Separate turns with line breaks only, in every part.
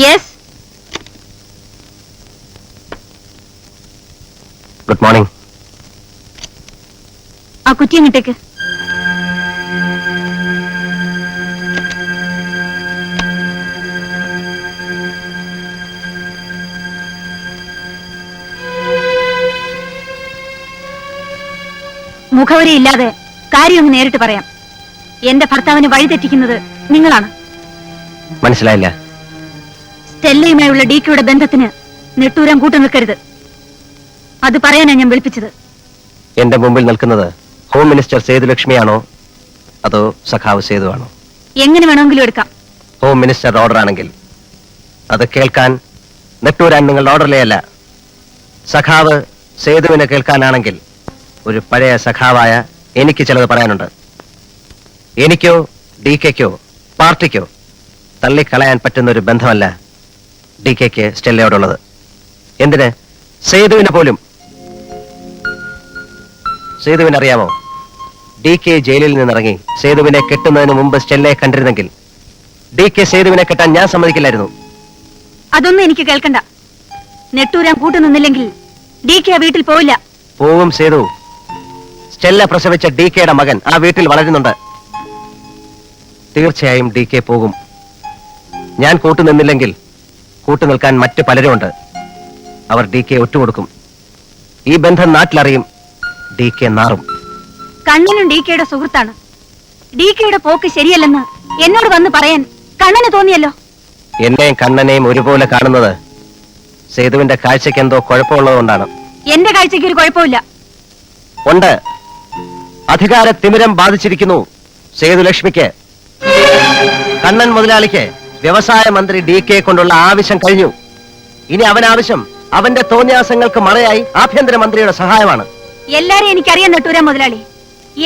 Yes.
Good morning.
ആ കുറ്റി അങ്ങോട്ടേക്ക്. മുഖവരിയില്ലാതെ കാര്യമൊന്ന് നേരിട്ട് പറയാം. എന്റെ ഭർത്താവിനെ വഴിതെറ്റിക്കുന്നത് നിങ്ങളാണ്.
മനസ്സിലായില്ല.
സ്റ്റെല്ലയുമായുള്ള ഡികെയുടെ ബന്ധത്തിന് നെട്ടൂരാൻ കൂട്ടു നിൽക്കരുത്. അത് പറയാനാണ് ഞാൻ വിളിപ്പിച്ചത്.
എന്റെ മുമ്പിൽ നിൽക്കുന്നത് ഹോം മിനിസ്റ്റർ സേതുലക്ഷ്മിയാണോ അതോ സഖാവ് സേതു ആണോ?
എങ്ങനെ വേണമെങ്കിലും എടുക്കാം.
ഹോം മിനിസ്റ്റർ ഓർഡർ ആണെങ്കിൽ അത് കേൾക്കാൻ നെട്ടൂരാൻ നിങ്ങളുടെ ഓർഡറിലേ അല്ല. സഖാവ് സേതുവിനെ കേൾക്കാനാണെങ്കിൽ ഒരു പഴയ സഖാവായ എനിക്ക് ചിലത് പറയാനുണ്ട്. എനിക്കോ ഡികെക്കോ പാർട്ടിക്കോ തള്ളിക്കളയാൻ പറ്റുന്ന ഒരു ബന്ധമല്ല ഡികെക്ക് സ്റ്റെല്ലയോടുള്ളത്. എന്തിന്? സേതുവിനെ പോലും. സേതുവിനറിയാമോ, ഡികെ ജയിലിൽ നിന്നിറങ്ങി സേതുവിനെ കെട്ടുന്നതിന് മുമ്പ് സ്റ്റെല്ലയെ കണ്ടിരുന്നെങ്കിൽ ഡികെ സേതുവിനെ കെട്ടാൻ ഞാൻ സമ്മതിക്കില്ലായിരുന്നു.
അതൊന്നും എനിക്ക് കേൾക്കണ്ട. നെട്ടൂരാൻ കൂട്ടു നിന്നില്ലെങ്കിൽ ഡികെ ആ വീട്ടിൽ പോവില്ല.
പോവും സേതു. സ്റ്റെല്ല പ്രസവിച്ച ഡികെയുടെ മകൻ ആ വീട്ടിൽ വളരുന്നുണ്ട്. തീർച്ചയായും ഡികെ പോകും. ഞാൻ കൂട്ടുനിന്നില്ലെങ്കിൽ കൂട്ടുനിൽക്കാൻ മറ്റു പലരുമുണ്ട്. അവർ ഡികെ ഒറ്റുകൊടുക്കും. ഈ ബന്ധം നാട്ടിലറിയും. ഡികെ നാറും.
കണ്ണനും ഡികെയുടെ സുഹൃത്താണ്. ഡികെയുടെ പോക്ക് ശരിയല്ലെന്ന് എന്നോട് വന്ന് പറയാൻ കണ്ണന് തോന്നിയല്ലോ.
എന്നെയും കണ്ണനെയും ഒരുപോലെ കാണുന്നത് സേതുവിന്റെ കാഴ്ചയ്ക്ക് എന്തോ കുഴപ്പമുള്ളതുകൊണ്ടാണ്.
എന്റെ കാഴ്ചയ്ക്ക് ഒരു കുഴപ്പമില്ല.
ഉണ്ട്. അധികാര തിമിരം ബാധിച്ചിരിക്കുന്നു സേതുലക്ഷ്മിക്ക്. കണ്ണൻ മുതലാളിക്ക് വ്യവസായ മന്ത്രി ഡികെ കൊണ്ടുള്ള ആവശ്യം കഴിഞ്ഞു. ഇനി അവനാവശ്യം അവന്റെ തോന്നിയാസങ്ങൾക്ക് മറയായി ആഭ്യന്തരമന്ത്രിയുടെ സഹായമാണ്.
എല്ലാരെയും എനിക്കറിയാൻ നെട്ടൂരാൻ മുതലാളി.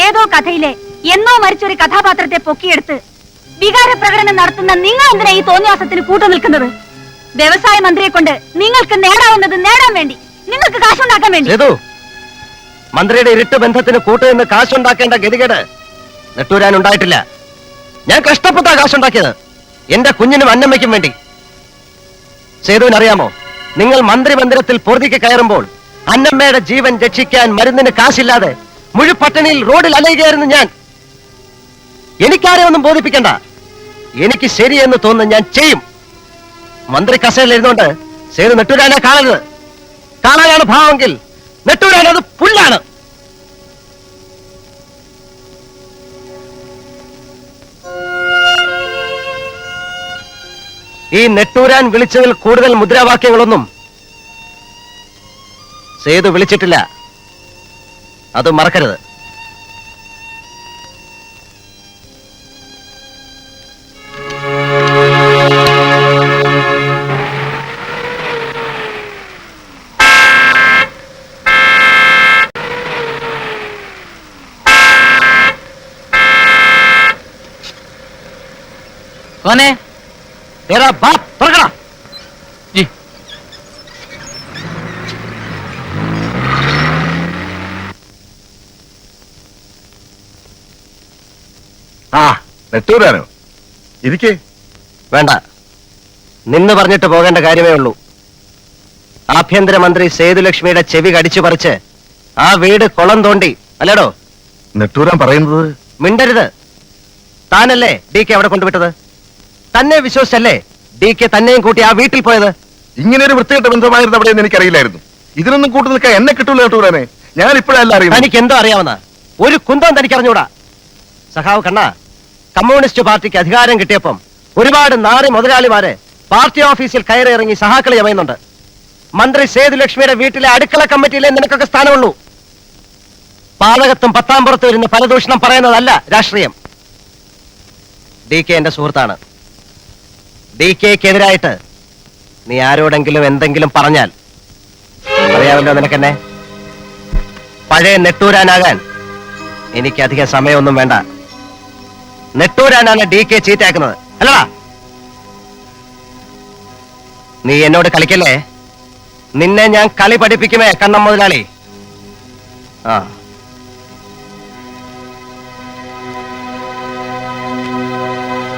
ഏതോ കഥയിലെ എന്നോ മരിച്ചൊരു കഥാപാത്രത്തെ പൊക്കിയെടുത്ത് വികാര പ്രകടനം നടത്തുന്ന നിങ്ങൾ എന്തിനാ ഈ തോന്നിയാസത്തിന് കൂട്ടു നിൽക്കുന്നത്? വ്യവസായ മന്ത്രിയെ കൊണ്ട് നിങ്ങൾക്ക് നേടാവുന്നത് നേടാൻ വേണ്ടി, നിങ്ങൾക്ക് കാശുണ്ടാക്കാൻ വേണ്ടി.
മന്ത്രിയുടെ ഇരുട്ട് ബന്ധത്തിന് കൂട്ടുനിന്ന് കാശുണ്ടാക്കേണ്ട ഗതികേട് നെട്ടൂരാൻ ഉണ്ടായിട്ടില്ല. ഞാൻ കഷ്ടപ്പെട്ടാ കാശുണ്ടാക്കിയത് എന്റെ കുഞ്ഞിനും അന്നമ്മയ്ക്കും വേണ്ടി. സേതുവിനറിയാമോ, നിങ്ങൾ മന്ത്രിമന്ദിരത്തിൽ പൊറുതിക്ക് കയറുമ്പോൾ അന്നമ്മയുടെ ജീവൻ രക്ഷിക്കാൻ മരുന്നിന് കാശില്ലാതെ മുഴുപട്ടണിയിൽ റോഡിൽ അലയുകയായിരുന്നു ഞാൻ. എനിക്കാരെ ഒന്നും ബോധിപ്പിക്കണ്ട. എനിക്ക് ശരിയെന്ന് തോന്നുന്നു ഞാൻ ചെയ്യും. മന്ത്രി കസേരയിൽ ഇരുന്നുകൊണ്ട് സേതു നെട്ടൂരാനെ കാണരുത്. കാണാനാണ് ഭാവമെങ്കിൽ നെട്ടൂരാൻ അത് പുല്ലാണ്. ഈ നെട്ടൂരാൻ വിളിച്ചതിൽ കൂടുതൽ മുദ്രാവാക്യങ്ങളൊന്നും സേതു വിളിച്ചിട്ടില്ല. അത് മറക്കരുത്.
कौन है?
तेरा बाप पकड़ा
जी।
ആ നെട്ടൂരാനോ? ഇരിക്കേ.
വേണ്ട, നിന്ന് പറഞ്ഞിട്ട് പോകേണ്ട കാര്യമേ ഉള്ളൂ. ആഭ്യന്തരമന്ത്രി സേതുലക്ഷ്മിയുടെ ചെവി കടിച്ചു പറിച്ച് ആ വീട് കുളം തോണ്ടി അല്ലേടോ?
നെട്ടൂരാൻ പറയുന്നത്?
മിണ്ടരുത്. താനല്ലേ ഡികെ അവിടെ കൊണ്ടുവിട്ടത്? തന്നെ വിശ്വസിച്ചല്ലേ ഡികെ തന്നെയും കൂട്ടി ആ വീട്ടിൽ പോയത്?
ഇങ്ങനെ ഒരു വൃത്തികെട്ട ബന്ധമായിരുന്നു അവിടെ എന്ന് എനിക്കറിയില്ലായിരുന്നു. ഇതിനൊന്നും കൂട്ടു നിൽക്കാൻ എന്നെ കിട്ടൂല നെട്ടൂരാനെ. ഞാൻ ഇപ്പോഴല്ല അറിയുന്നത്.
തനിക്ക് എന്തോ അറിയാവുന്ന ഒരു കുന്തം തനിക്ക് അറിഞ്ഞൂടാ. സഖാവ് കണ്ണ, കമ്മ്യൂണിസ്റ്റ് പാർട്ടിക്ക് അധികാരം കിട്ടിയപ്പം ഒരുപാട് നാറി മുതലാളിമാര് പാർട്ടി ഓഫീസിൽ കയറി ഇറങ്ങി സഹാക്കളി ചമയുന്നുണ്ട്. മന്ത്രി സേതുലക്ഷ്മിയുടെ വീട്ടിലെ അടുക്കള കമ്മിറ്റിയിലെ നിനക്കൊക്കെ സ്ഥാനമുള്ളൂ. പാതകത്തും പത്താം പുറത്ത് വരുന്ന പരദൂഷണം പറയുന്നതല്ല രാഷ്ട്രീയം. ഡികെ എന്റെ സുഹൃത്താണ്. ഡികെക്കെതിരായിട്ട് നീ ആരോടെങ്കിലും എന്തെങ്കിലും പറഞ്ഞാൽ അറിയാമല്ലോ നിനക്കെന്നെ. പഴയ നെട്ടൂരാനാകാൻ എനിക്ക് അധിക സമയമൊന്നും വേണ്ട. നെട്ടൂരാനാണ് ഡികെ ചീത്തയാക്കുന്നത് അല്ലടാ. നീ എന്നോട് കളിക്കല്ലേ. നിന്നെ ഞാൻ കളി പഠിപ്പിക്കുമേ കണ്ണം മുതലാളി. ആ